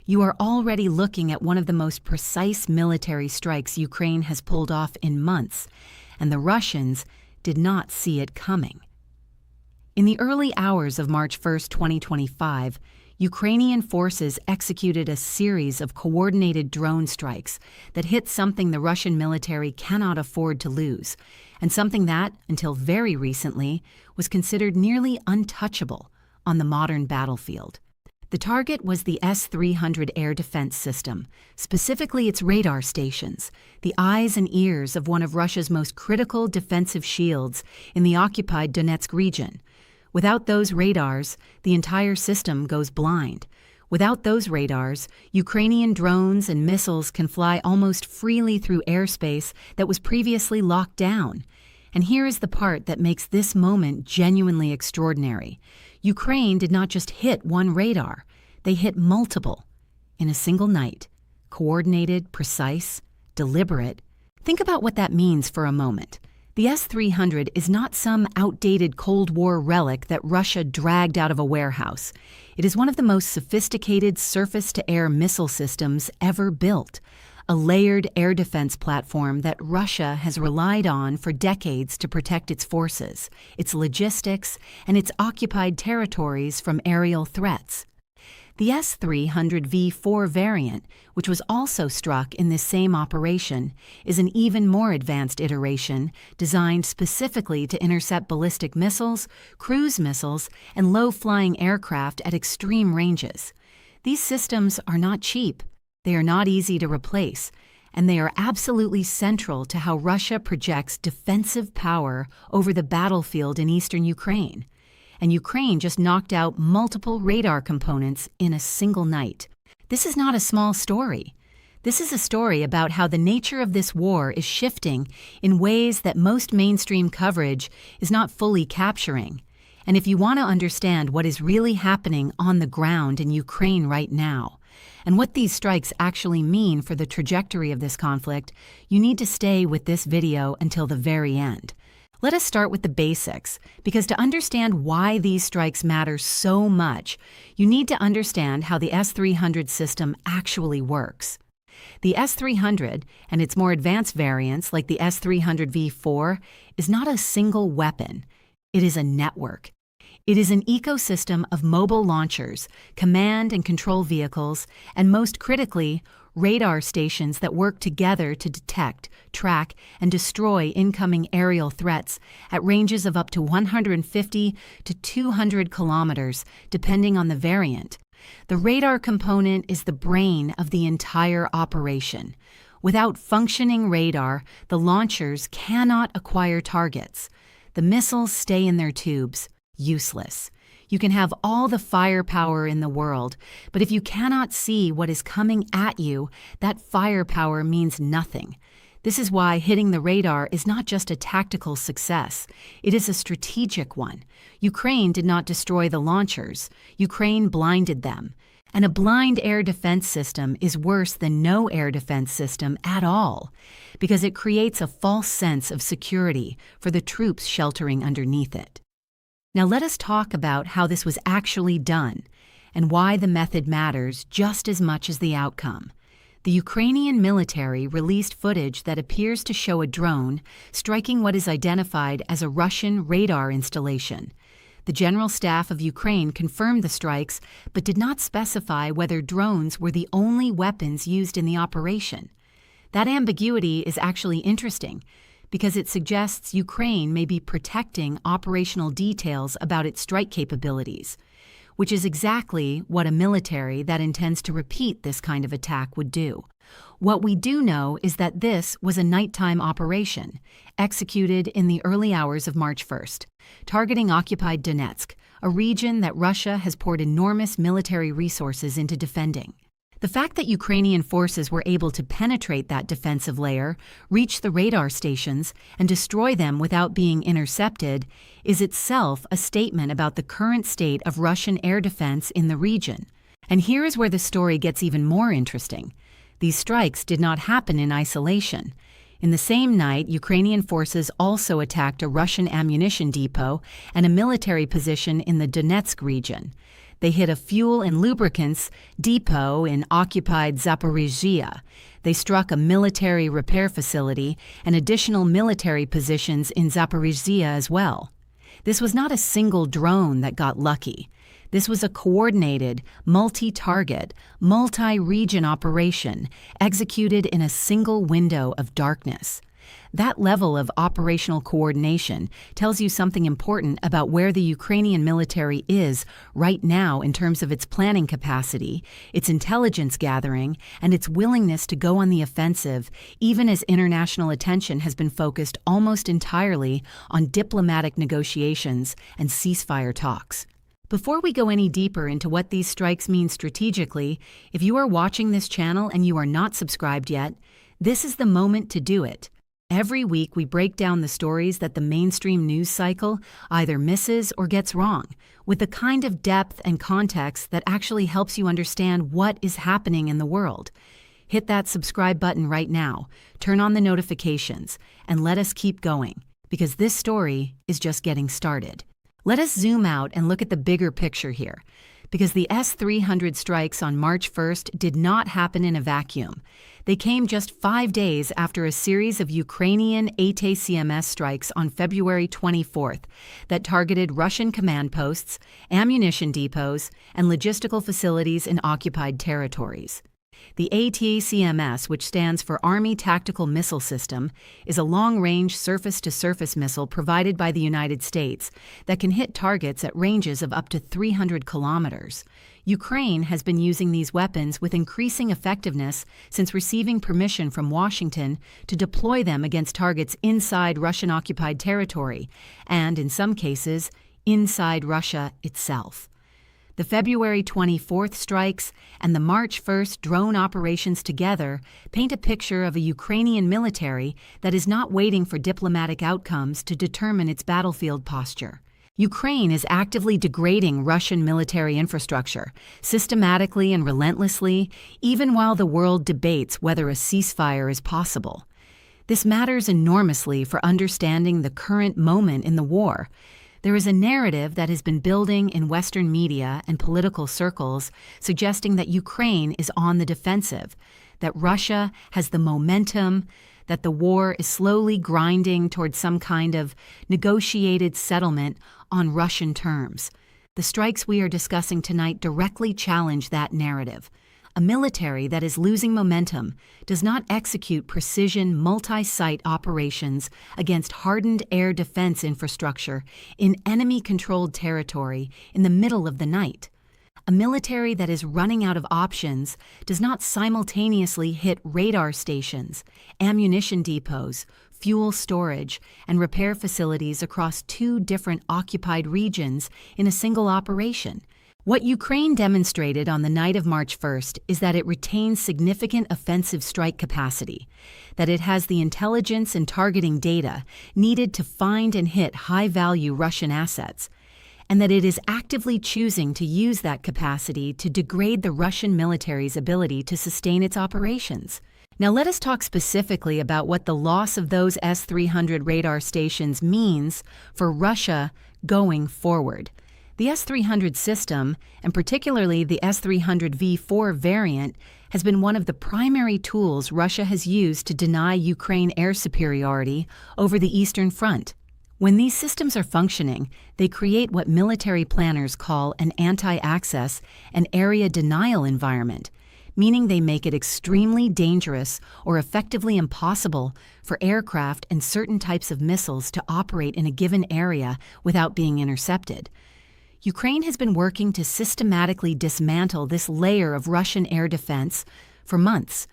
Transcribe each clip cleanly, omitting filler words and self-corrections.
You are already looking at one of the most precise military strikes Ukraine has pulled off in months, and the Russians did not see it coming. In the early hours of March 1, 2025, Ukrainian forces executed a series of coordinated drone strikes that hit something the Russian military cannot afford to lose, and something that, until very recently, was considered nearly untouchable on the modern battlefield. The target was the S-300 air defense system, specifically its radar stations, the eyes and ears of one of Russia's most critical defensive shields in the occupied Donetsk region. Without those radars, the entire system goes blind. Without those radars, Ukrainian drones and missiles can fly almost freely through airspace that was previously locked down. And here is the part that makes this moment genuinely extraordinary. Ukraine did not just hit one radar, they hit multiple. In a single night. Coordinated, precise, deliberate. Think about what that means for a moment. The S-300 is not some outdated Cold War relic that Russia dragged out of a warehouse. It is one of the most sophisticated surface-to-air missile systems ever built, a layered air defense platform that Russia has relied on for decades to protect its forces, its logistics, and its occupied territories from aerial threats. The S-300V4 variant, which was also struck in this same operation, is an even more advanced iteration designed specifically to intercept ballistic missiles, cruise missiles, and low-flying aircraft at extreme ranges. These systems are not cheap, they are not easy to replace, and they are absolutely central to how Russia projects defensive power over the battlefield in eastern Ukraine. And Ukraine just knocked out multiple radar components in a single night. This is not a small story. This is a story about how the nature of this war is shifting in ways that most mainstream coverage is not fully capturing. And if you want to understand what is really happening on the ground in Ukraine right now, and what these strikes actually mean for the trajectory of this conflict, you need to stay with this video until the very end. Let us start with the basics, because to understand why these strikes matter so much, you need to understand how the S-300 system actually works. The S-300, and its more advanced variants like the S-300V4, is not a single weapon. It is a network. It is an ecosystem of mobile launchers, command and control vehicles, and most critically, radar stations that work together to detect, track, and destroy incoming aerial threats at ranges of up to 150 to 200 kilometers, depending on the variant. The radar component is the brain of the entire operation. Without functioning radar, the launchers cannot acquire targets. The missiles stay in their tubes, useless. You can have all the firepower in the world, but if you cannot see what is coming at you, that firepower means nothing. This is why hitting the radar is not just a tactical success, it is a strategic one. Ukraine did not destroy the launchers, Ukraine blinded them. And a blind air defense system is worse than no air defense system at all, because it creates a false sense of security for the troops sheltering underneath it. Now let us talk about how this was actually done, and why the method matters just as much as the outcome. The Ukrainian military released footage that appears to show a drone striking what is identified as a Russian radar installation. The General Staff of Ukraine confirmed the strikes, but did not specify whether drones were the only weapons used in the operation. That ambiguity is actually interesting, because it suggests Ukraine may be protecting operational details about its strike capabilities, which is exactly what a military that intends to repeat this kind of attack would do. What we do know is that this was a nighttime operation, executed in the early hours of March 1st, targeting occupied Donetsk, a region that Russia has poured enormous military resources into defending. The fact that Ukrainian forces were able to penetrate that defensive layer, reach the radar stations, and destroy them without being intercepted is itself a statement about the current state of Russian air defense in the region. And here is where the story gets even more interesting. These strikes did not happen in isolation. In the same night, Ukrainian forces also attacked a Russian ammunition depot and a military position in the Donetsk region. They hit a fuel and lubricants depot in occupied Zaporizhzhia. They struck a military repair facility and additional military positions in Zaporizhzhia as well. This was not a single drone that got lucky. This was a coordinated, multi-target, multi-region operation executed in a single window of darkness. That level of operational coordination tells you something important about where the Ukrainian military is right now in terms of its planning capacity, its intelligence gathering, and its willingness to go on the offensive, even as international attention has been focused almost entirely on diplomatic negotiations and ceasefire talks. Before we go any deeper into what these strikes mean strategically, if you are watching this channel and you are not subscribed yet, this is the moment to do it. Every week we break down the stories that the mainstream news cycle either misses or gets wrong, with the kind of depth and context that actually helps you understand what is happening in the world. Hit that subscribe button right now, turn on the notifications, and let us keep going, because this story is just getting started. Let us zoom out and look at the bigger picture here, because the S-300 strikes on March 1st did not happen in a vacuum. They came just 5 days after a series of Ukrainian ATACMS strikes on February 24th that targeted Russian command posts, ammunition depots, and logistical facilities in occupied territories. The ATACMS, which stands for Army Tactical Missile System, is a long-range surface-to-surface missile provided by the United States that can hit targets at ranges of up to 300 kilometers. Ukraine has been using these weapons with increasing effectiveness since receiving permission from Washington to deploy them against targets inside Russian-occupied territory, and, in some cases, inside Russia itself. The February 24th strikes and the March 1st drone operations together paint a picture of a Ukrainian military that is not waiting for diplomatic outcomes to determine its battlefield posture. Ukraine is actively degrading Russian military infrastructure, systematically and relentlessly, even while the world debates whether a ceasefire is possible. This matters enormously for understanding the current moment in the war. There is a narrative that has been building in Western media and political circles suggesting that Ukraine is on the defensive, that Russia has the momentum, that the war is slowly grinding towards some kind of negotiated settlement on Russian terms. The strikes we are discussing tonight directly challenge that narrative. A military that is losing momentum does not execute precision multi-site operations against hardened air defense infrastructure in enemy-controlled territory in the middle of the night. A military that is running out of options does not simultaneously hit radar stations, ammunition depots, fuel storage, and repair facilities across 2 different occupied regions in a single operation. What Ukraine demonstrated on the night of March 1st is that it retains significant offensive strike capacity, that it has the intelligence and targeting data needed to find and hit high-value Russian assets, and that it is actively choosing to use that capacity to degrade the Russian military's ability to sustain its operations. Now let us talk specifically about what the loss of those S-300 radar stations means for Russia going forward. The S-300 system, and particularly the S-300V4 variant, has been one of the primary tools Russia has used to deny Ukraine air superiority over the Eastern Front. When these systems are functioning, they create what military planners call an anti-access and area denial environment, meaning they make it extremely dangerous or effectively impossible for aircraft and certain types of missiles to operate in a given area without being intercepted. Ukraine has been working to systematically dismantle this layer of Russian air defense for months,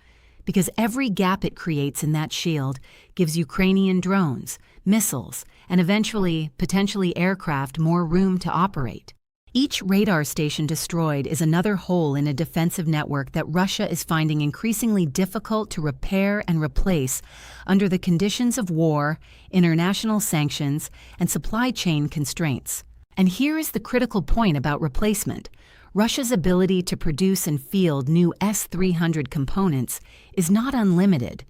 because every gap it creates in that shield gives Ukrainian drones, missiles, and eventually, potentially aircraft more room to operate. Each radar station destroyed is another hole in a defensive network that Russia is finding increasingly difficult to repair and replace under the conditions of war, international sanctions, and supply chain constraints. And here is the critical point about replacement. Russia's ability to produce and field new S-300 components is not unlimited.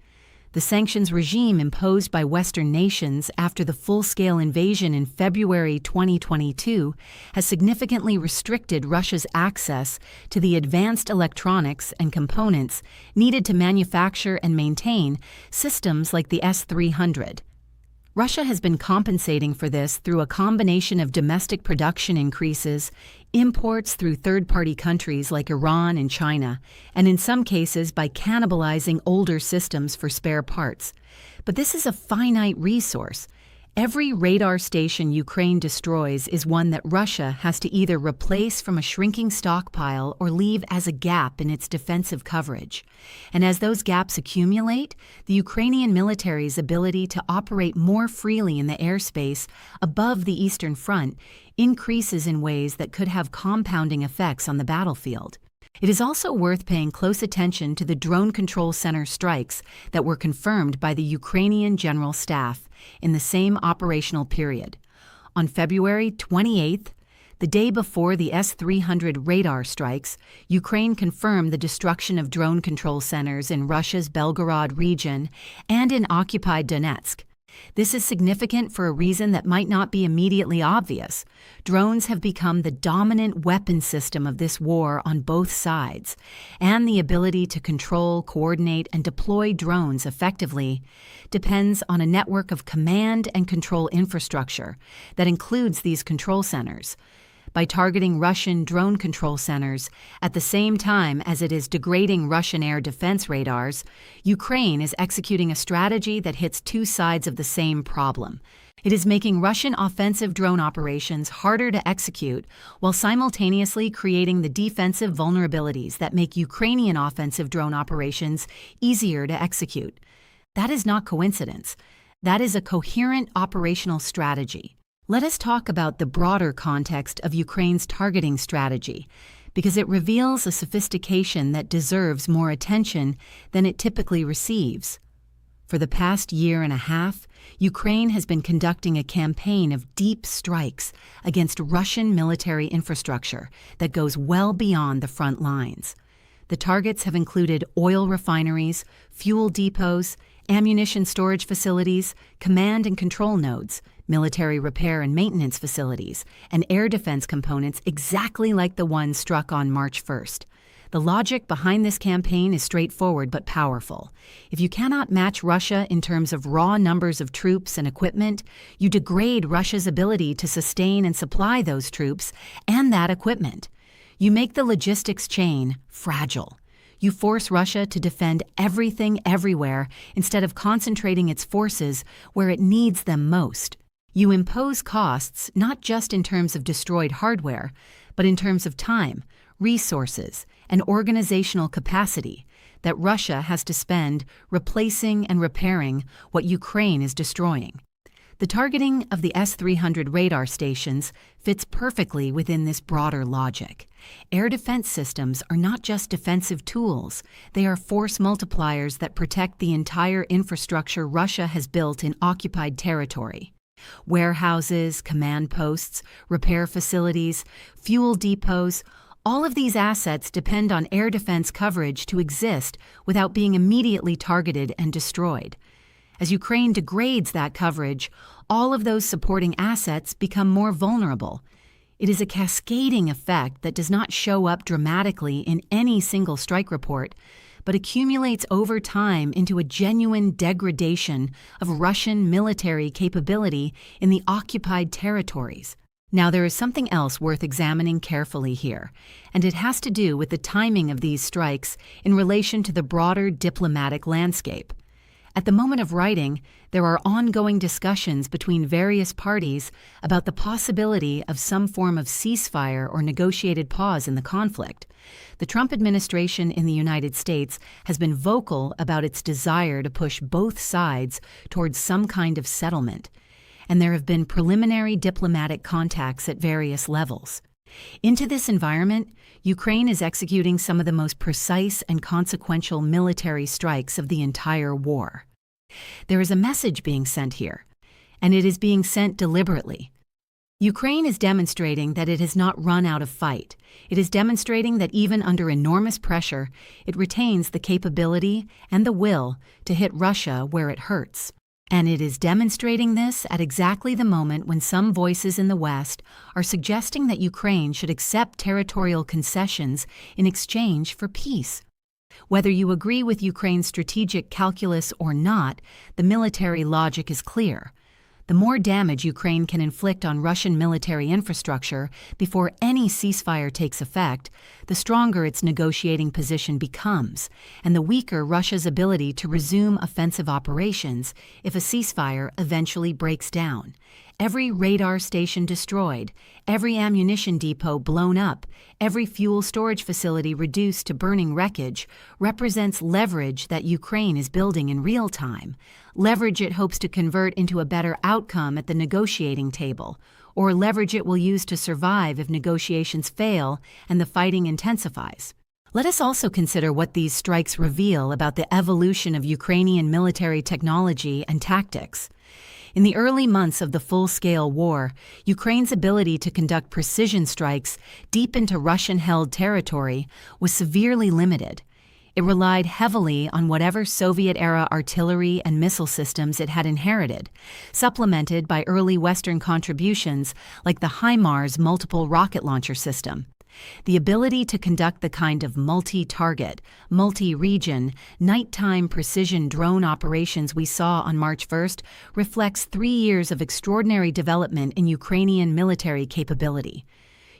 The sanctions regime imposed by Western nations after the full-scale invasion in February 2022 has significantly restricted Russia's access to the advanced electronics and components needed to manufacture and maintain systems like the S-300. Russia has been compensating for this through a combination of domestic production increases, imports through third-party countries like Iran and China, and in some cases by cannibalizing older systems for spare parts. But this is a finite resource. Every radar station Ukraine destroys is one that Russia has to either replace from a shrinking stockpile or leave as a gap in its defensive coverage. And as those gaps accumulate, the Ukrainian military's ability to operate more freely in the airspace above the Eastern Front increases in ways that could have compounding effects on the battlefield. It is also worth paying close attention to the drone control center strikes that were confirmed by the Ukrainian General Staff in the same operational period. On February 28th, the day before the S-300 radar strikes, Ukraine confirmed the destruction of drone control centers in Russia's Belgorod region and in occupied Donetsk. This is significant for a reason that might not be immediately obvious. Drones have become the dominant weapon system of this war on both sides, and the ability to control, coordinate, and deploy drones effectively depends on a network of command and control infrastructure that includes these control centers. By targeting Russian drone control centers at the same time as it is degrading Russian air defense radars, Ukraine is executing a strategy that hits two sides of the same problem. It is making Russian offensive drone operations harder to execute while simultaneously creating the defensive vulnerabilities that make Ukrainian offensive drone operations easier to execute. That is not coincidence. That is a coherent operational strategy. Let us talk about the broader context of Ukraine's targeting strategy, because it reveals a sophistication that deserves more attention than it typically receives. For the past year and a half, Ukraine has been conducting a campaign of deep strikes against Russian military infrastructure that goes well beyond the front lines. The targets have included oil refineries, fuel depots, ammunition storage facilities, command and control nodes, military repair and maintenance facilities, and air defense components exactly like the one struck on March 1st. The logic behind this campaign is straightforward but powerful. If you cannot match Russia in terms of raw numbers of troops and equipment, you degrade Russia's ability to sustain and supply those troops and that equipment. You make the logistics chain fragile. You force Russia to defend everything everywhere instead of concentrating its forces where it needs them most. You impose costs not just in terms of destroyed hardware, but in terms of time, resources, and organizational capacity that Russia has to spend replacing and repairing what Ukraine is destroying. The targeting of the S-300 radar stations fits perfectly within this broader logic. Air defense systems are not just defensive tools, they are force multipliers that protect the entire infrastructure Russia has built in occupied territory. Warehouses, command posts, repair facilities, fuel depots, all of these assets depend on air defense coverage to exist without being immediately targeted and destroyed. As Ukraine degrades that coverage, all of those supporting assets become more vulnerable. It is a cascading effect that does not show up dramatically in any single strike report, but accumulates over time into a genuine degradation of Russian military capability in the occupied territories. Now, there is something else worth examining carefully here, and it has to do with the timing of these strikes in relation to the broader diplomatic landscape. At the moment of writing, there are ongoing discussions between various parties about the possibility of some form of ceasefire or negotiated pause in the conflict. The Trump administration in the United States has been vocal about its desire to push both sides towards some kind of settlement, and there have been preliminary diplomatic contacts at various levels. Into this environment, Ukraine is executing some of the most precise and consequential military strikes of the entire war. There is a message being sent here, and it is being sent deliberately. Ukraine is demonstrating that it has not run out of fight. It is demonstrating that even under enormous pressure, it retains the capability and the will to hit Russia where it hurts. And it is demonstrating this at exactly the moment when some voices in the West are suggesting that Ukraine should accept territorial concessions in exchange for peace. Whether you agree with Ukraine's strategic calculus or not, the military logic is clear. The more damage Ukraine can inflict on Russian military infrastructure before any ceasefire takes effect, the stronger its negotiating position becomes, and the weaker Russia's ability to resume offensive operations if a ceasefire eventually breaks down. Every radar station destroyed, every ammunition depot blown up, every fuel storage facility reduced to burning wreckage represents leverage that Ukraine is building in real time, leverage it hopes to convert into a better outcome at the negotiating table, or leverage it will use to survive if negotiations fail and the fighting intensifies. Let us also consider what these strikes reveal about the evolution of Ukrainian military technology and tactics. In the early months of the full-scale war, Ukraine's ability to conduct precision strikes deep into Russian-held territory was severely limited. It relied heavily on whatever Soviet-era artillery and missile systems it had inherited, supplemented by early Western contributions like the HIMARS multiple rocket launcher system. The ability to conduct the kind of multi-target, multi-region, nighttime precision drone operations we saw on March 1st reflects 3 years of extraordinary development in Ukrainian military capability.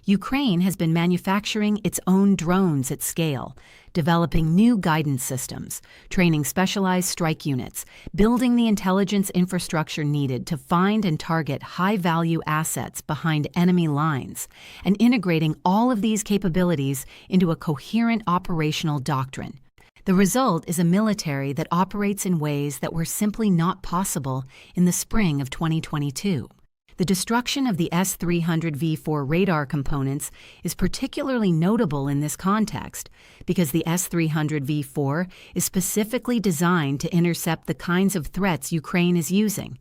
Ukraine has been manufacturing its own drones at scale, developing new guidance systems, training specialized strike units, building the intelligence infrastructure needed to find and target high-value assets behind enemy lines, and integrating all of these capabilities into a coherent operational doctrine. The result is a military that operates in ways that were simply not possible in the spring of 2022. The destruction of the S-300V4 radar components is particularly notable in this context because the S-300V4 is specifically designed to intercept the kinds of threats Ukraine is using.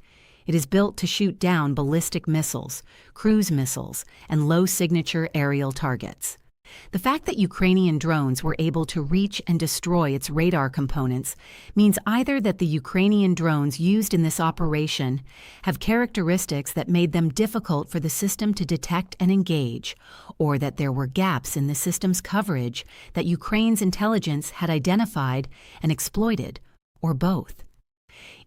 It is built to shoot down ballistic missiles, cruise missiles, and low-signature aerial targets. The fact that Ukrainian drones were able to reach and destroy its radar components means either that the Ukrainian drones used in this operation have characteristics that made them difficult for the system to detect and engage, or that there were gaps in the system's coverage that Ukraine's intelligence had identified and exploited, or both.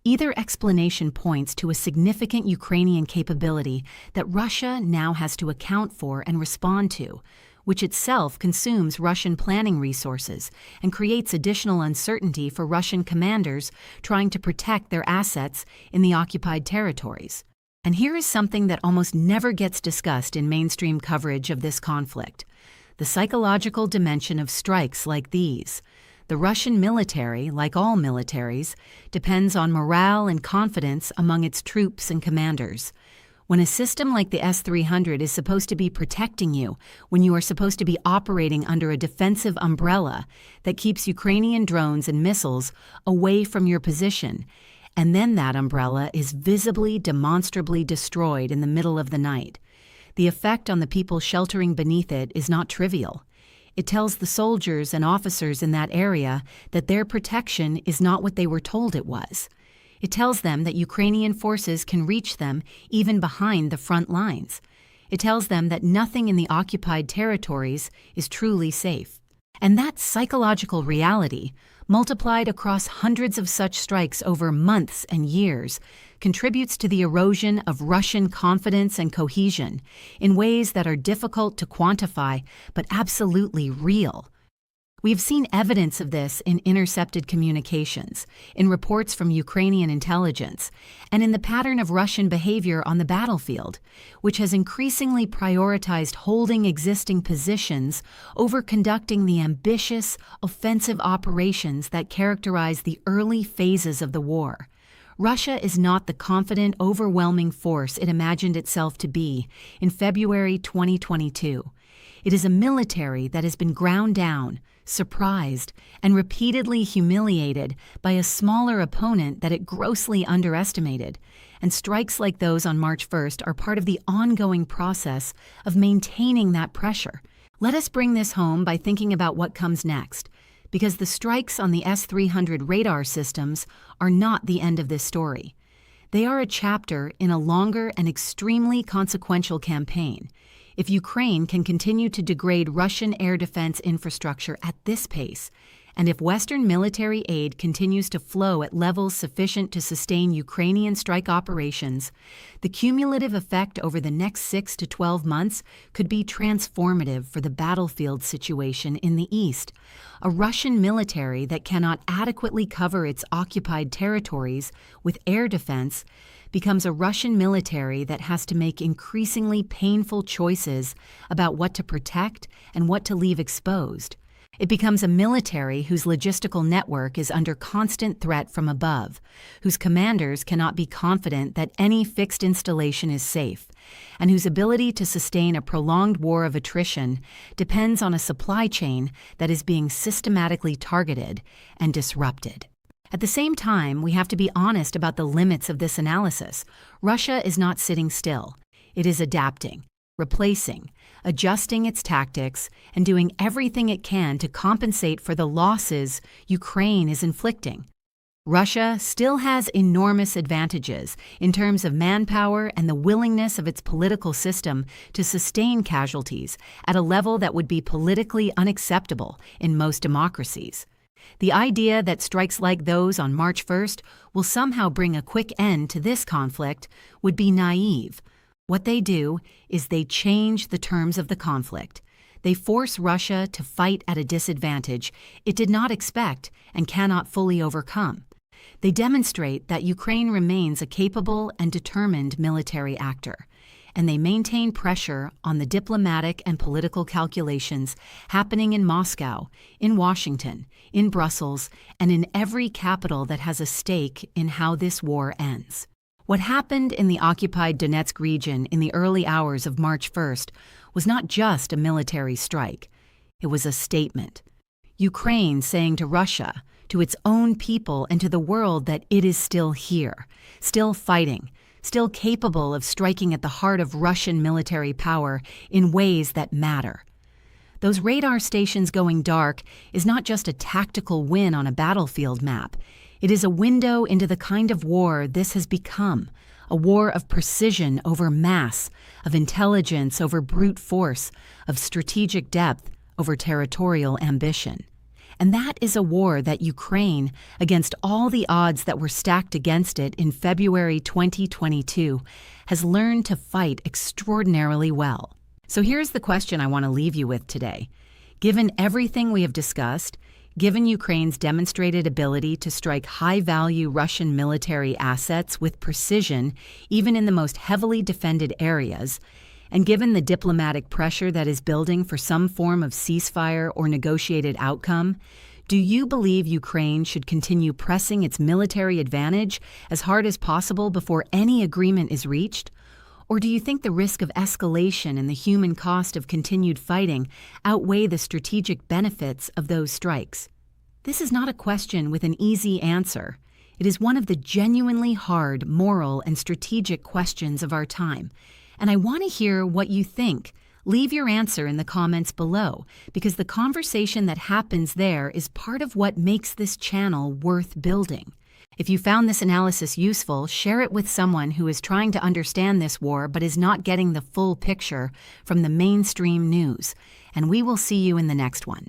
Either explanation points to a significant Ukrainian capability that Russia now has to account for and respond to, which itself consumes Russian planning resources and creates additional uncertainty for Russian commanders trying to protect their assets in the occupied territories. And here is something that almost never gets discussed in mainstream coverage of this conflict: the psychological dimension of strikes like these. The Russian military, like all militaries, depends on morale and confidence among its troops and commanders. When a system like the S-300 is supposed to be protecting you, when you are supposed to be operating under a defensive umbrella that keeps Ukrainian drones and missiles away from your position, and then that umbrella is visibly, demonstrably destroyed in the middle of the night, the effect on the people sheltering beneath it is not trivial. It tells the soldiers and officers in that area that their protection is not what they were told it was. It tells them that Ukrainian forces can reach them even behind the front lines. It tells them that nothing in the occupied territories is truly safe. And that psychological reality, multiplied across hundreds of such strikes over months and years, contributes to the erosion of Russian confidence and cohesion in ways that are difficult to quantify but absolutely real. We've seen evidence of this in intercepted communications, in reports from Ukrainian intelligence, and in the pattern of Russian behavior on the battlefield, which has increasingly prioritized holding existing positions over conducting the ambitious, offensive operations that characterize the early phases of the war. Russia is not the confident, overwhelming force it imagined itself to be in February 2022. It is a military that has been ground down, surprised, and repeatedly humiliated by a smaller opponent that it grossly underestimated, and strikes like those on March 1st are part of the ongoing process of maintaining that pressure. Let us bring this home by thinking about what comes next, because the strikes on the S-300 radar systems are not the end of this story. They are a chapter in a longer and extremely consequential campaign. If Ukraine can continue to degrade Russian air defense infrastructure at this pace, and if Western military aid continues to flow at levels sufficient to sustain Ukrainian strike operations, the cumulative effect over the next 6 to 12 months could be transformative for the battlefield situation in the east. A Russian military that cannot adequately cover its occupied territories with air defense becomes a Russian military that has to make increasingly painful choices about what to protect and what to leave exposed. It becomes a military whose logistical network is under constant threat from above, whose commanders cannot be confident that any fixed installation is safe, and whose ability to sustain a prolonged war of attrition depends on a supply chain that is being systematically targeted and disrupted. At the same time, we have to be honest about the limits of this analysis. Russia is not sitting still. It is adapting, replacing, adjusting its tactics, and doing everything it can to compensate for the losses Ukraine is inflicting. Russia still has enormous advantages in terms of manpower and the willingness of its political system to sustain casualties at a level that would be politically unacceptable in most democracies. The idea that strikes like those on March 1st will somehow bring a quick end to this conflict would be naive. What they do is they change the terms of the conflict. They force Russia to fight at a disadvantage it did not expect and cannot fully overcome. They demonstrate that Ukraine remains a capable and determined military actor, and they maintain pressure on the diplomatic and political calculations happening in Moscow, in Washington, in Brussels, and in every capital that has a stake in how this war ends. What happened in the occupied Donetsk region in the early hours of March 1st was not just a military strike. It was a statement. Ukraine saying to Russia, to its own people, and to the world that it is still here, still fighting, still capable of striking at the heart of Russian military power in ways that matter. Those radar stations going dark is not just a tactical win on a battlefield map. It is a window into the kind of war this has become, a war of precision over mass, of intelligence over brute force, of strategic depth over territorial ambition. And that is a war that Ukraine, against all the odds that were stacked against it in February 2022, has learned to fight extraordinarily well. So here's the question I want to leave you with today. Given everything we have discussed, given Ukraine's demonstrated ability to strike high-value Russian military assets with precision, even in the most heavily defended areas, and given the diplomatic pressure that is building for some form of ceasefire or negotiated outcome, do you believe Ukraine should continue pressing its military advantage as hard as possible before any agreement is reached? Or do you think the risk of escalation and the human cost of continued fighting outweigh the strategic benefits of those strikes? This is not a question with an easy answer. It is one of the genuinely hard moral and strategic questions of our time. And I want to hear what you think. Leave your answer in the comments below, because the conversation that happens there is part of what makes this channel worth building. If you found this analysis useful, share it with someone who is trying to understand this war but is not getting the full picture from the mainstream news. And we will see you in the next one.